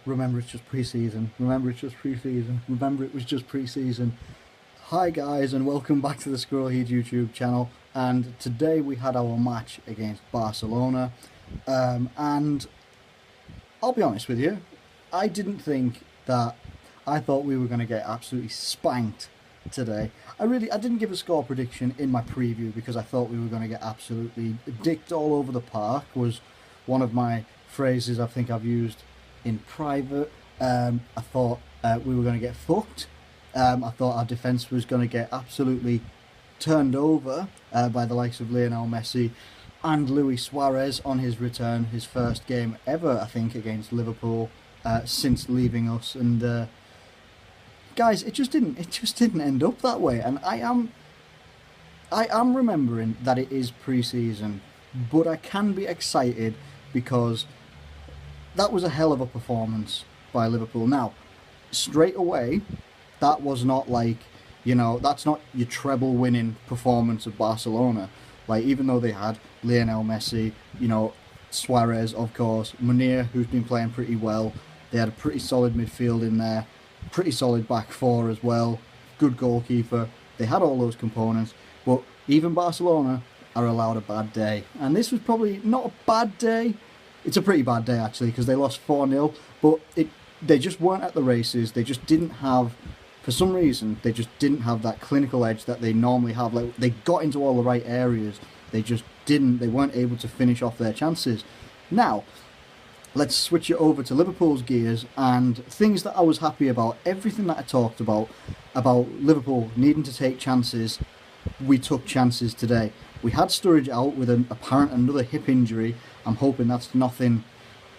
Remember it's just pre-season. Remember it's just pre-season. Remember it was just pre-season. Hi guys and welcome back to the Squirrel Heed YouTube channel. And today we had our match against Barcelona. And I'll be honest with you, I didn't think that. I thought we were going to get absolutely spanked today. I didn't give a score prediction in my preview because I thought we were going to get absolutely dicked all over the park, was one of my phrases I think I've used in private. I thought we were going to get fucked. I thought our defence was going to get absolutely turned over by the likes of Lionel Messi and Luis Suarez on his return, his first game ever, I think, against Liverpool since leaving us. And guys, it just didn't end up that way. And I am remembering that it is pre-season, but I can be excited because that was a hell of a performance by Liverpool. Now, straight away, that was not like, that's not your treble winning performance of Barcelona. Like, even though they had Lionel Messi, Suarez, of course, Munir, who's been playing pretty well. They had a pretty solid midfield in there, pretty solid back four as well, good goalkeeper. They had all those components, but even Barcelona are allowed a bad day. And this was probably not a bad day. It's a pretty bad day, actually, because they lost 4-0, but they just weren't at the races. They just didn't have, for some reason, they just didn't have that clinical edge that they normally have. Like, they got into all the right areas. They just didn't. They weren't able to finish off their chances. Now, let's switch it over to Liverpool's gears and things that I was happy about. Everything that I talked about Liverpool needing to take chances, we took chances today. We had Sturridge out with an apparent another hip injury. I'm hoping that's nothing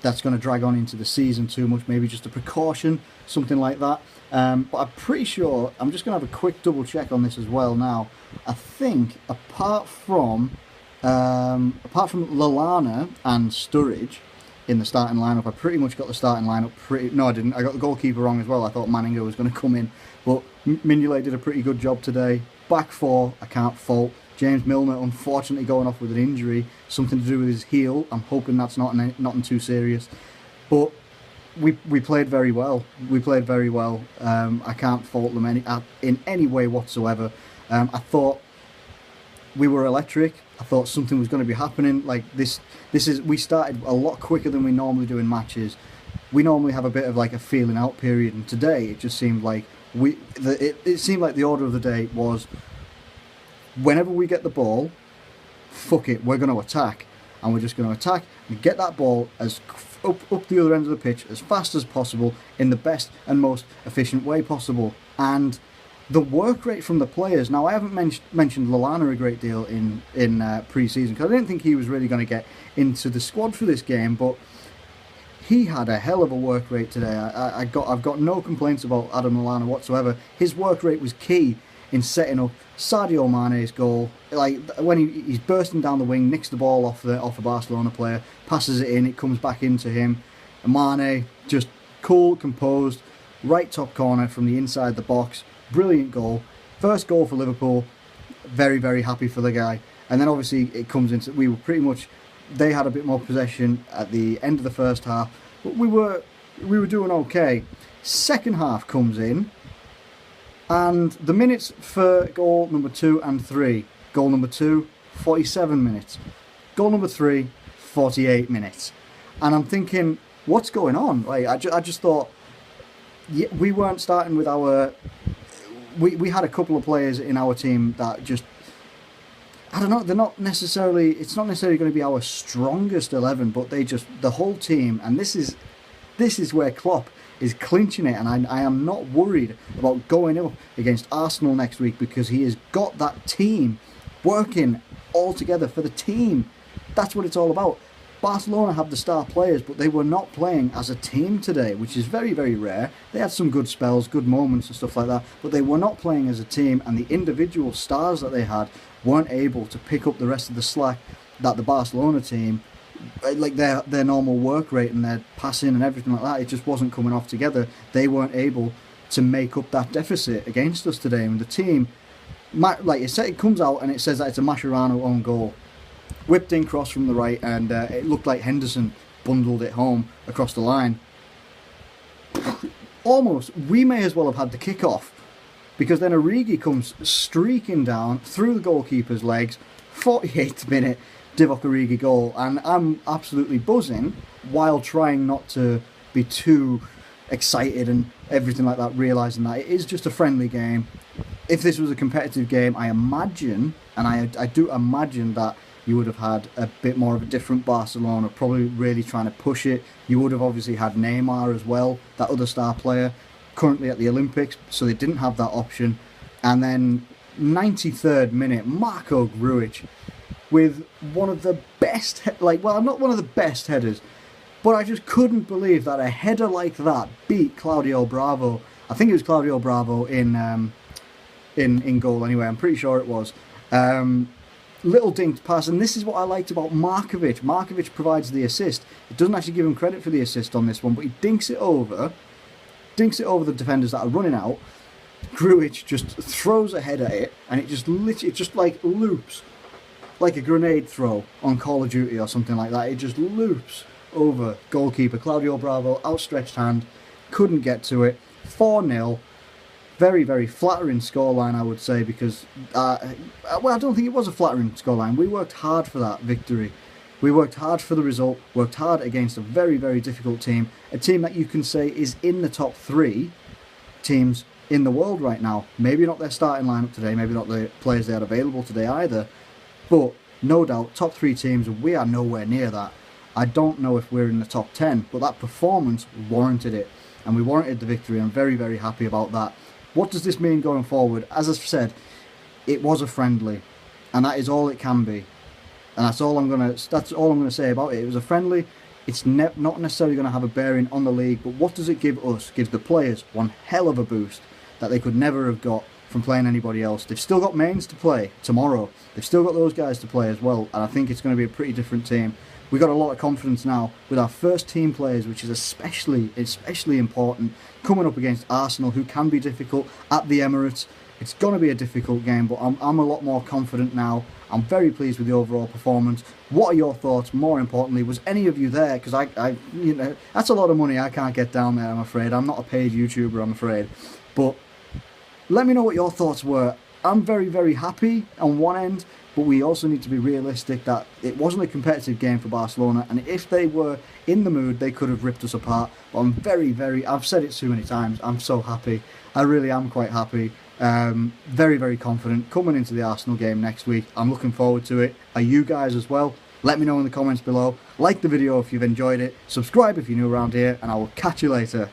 that's going to drag on into the season too much, maybe just a precaution, something like that. But I'm pretty sure, I'm just going to have a quick double check on this as well now. I think apart from Lallana and Sturridge in the starting lineup, I pretty much got the starting lineup no, I didn't. I got the goalkeeper wrong as well. I thought Manninger was going to come in, but Mignolet did a pretty good job today. Back four, I can't fault. James Milner, unfortunately, going off with an injury, something to do with his heel. I'm hoping that's nothing too serious. But we played very well. We played very well. I can't fault them in any way whatsoever. I thought we were electric. I thought something was going to be happening. Like we started a lot quicker than we normally do in matches. We normally have a bit of like a feeling out period, and today it just seemed like it seemed like the order of the day was, whenever we get the ball, fuck it, we're going to attack. And we're just going to attack and get that ball up the other end of the pitch as fast as possible in the best and most efficient way possible. And the work rate from the players, now I haven't mentioned Lallana a great deal in pre-season because I didn't think he was really going to get into the squad for this game, but he had a hell of a work rate today. I've got no complaints about Adam Lallana whatsoever. His work rate was key in setting up Sadio Mane's goal. Like when he's bursting down the wing, nicks the ball off a Barcelona player, passes it in, it comes back into him. And Mane just cool, composed, right top corner from the inside the box. Brilliant goal. First goal for Liverpool. Very, very happy for the guy. And then obviously it comes into, they had a bit more possession at the end of the first half, but we were doing okay. Second half comes in, and the minutes for goal number 2 and 3. Goal number 2, 47 minutes. Goal number 3, 48 minutes. And I'm thinking, what's going on? Like I just thought, yeah, we weren't starting with our. We had a couple of players in our team that just, I don't know, it's not necessarily going to be our strongest 11, but the whole team, and this is where Klopp is clinching it, and I am not worried about going up against Arsenal next week because he has got that team working all together for the team. That's what it's all about. Barcelona have the star players, but they were not playing as a team today, which is very, very rare. They had some good spells, good moments and stuff like that, but they were not playing as a team, and the individual stars that they had weren't able to pick up the rest of the slack that the Barcelona team, like their normal work rate and their passing and everything like that, it just wasn't coming off together. They weren't able to make up that deficit against us today. And the team, like it comes out and it says that it's a Mascherano own goal. Whipped in cross from the right, and it looked like Henderson bundled it home across the line. almost, we may as well have had the kick-off, because then Origi comes streaking down through the goalkeeper's legs, 48th minute, Divock Origi goal, and I'm absolutely buzzing while trying not to be too excited and everything like that, realising that it is just a friendly game. If this was a competitive game, I imagine, and I do imagine that you would have had a bit more of a different Barcelona, probably really trying to push it. You would have obviously had Neymar as well, that other star player, currently at the Olympics, so they didn't have that option. And then 93rd minute, Marko Grujic with one of the best, well, not one of the best headers, but I just couldn't believe that a header like that beat Claudio Bravo. I think it was Claudio Bravo in goal anyway, I'm pretty sure it was. Little dinked pass, and this is what I liked about Markovic. Markovic provides the assist. It doesn't actually give him credit for the assist on this one, but he dinks it over the defenders that are running out. Grujic just throws a head at it, and it just loops like a grenade throw on Call of Duty or something like that. It just loops over goalkeeper Claudio Bravo, outstretched hand, couldn't get to it. 4-0. Very, very flattering scoreline, I would say, because, well, I don't think it was a flattering scoreline. We worked hard for that victory. We worked hard for the result, worked hard against a very, very difficult team, a team that you can say is in the top 3 teams in the world right now. Maybe not their starting lineup today, maybe not the players they had available today either, but no doubt, top 3 teams, we are nowhere near that. I don't know if we're in the top 10, but that performance warranted it, and we warranted the victory. I'm very, very happy about that. What does this mean going forward? As I've said, it was a friendly, and that is all it can be. And that's all I'm gonna say about it. It was a friendly. It's not necessarily going to have a bearing on the league, but what does it give us? It gives the players one hell of a boost that they could never have got from playing anybody else. They've still got Mainz to play tomorrow. They've still got those guys to play as well, and I think it's going to be a pretty different team. We've got a lot of confidence now with our first team players, which is especially important, coming up against Arsenal, who can be difficult at the Emirates. It's going to be a difficult game, but I'm a lot more confident now. I'm very pleased with the overall performance. What are your thoughts? More importantly, was any of you there? Because that's a lot of money I can't get down there, I'm afraid. I'm not a paid YouTuber, I'm afraid. But let me know what your thoughts were. I'm very, very happy on one end, but we also need to be realistic that it wasn't a competitive game for Barcelona, and if they were in the mood, they could have ripped us apart. But I'm very, very, I've said it so many times, I'm so happy. I really am quite happy. Very, very confident coming into the Arsenal game next week. I'm looking forward to it. Are you guys as well? Let me know in the comments below. Like the video if you've enjoyed it. Subscribe if you're new around here, and I will catch you later.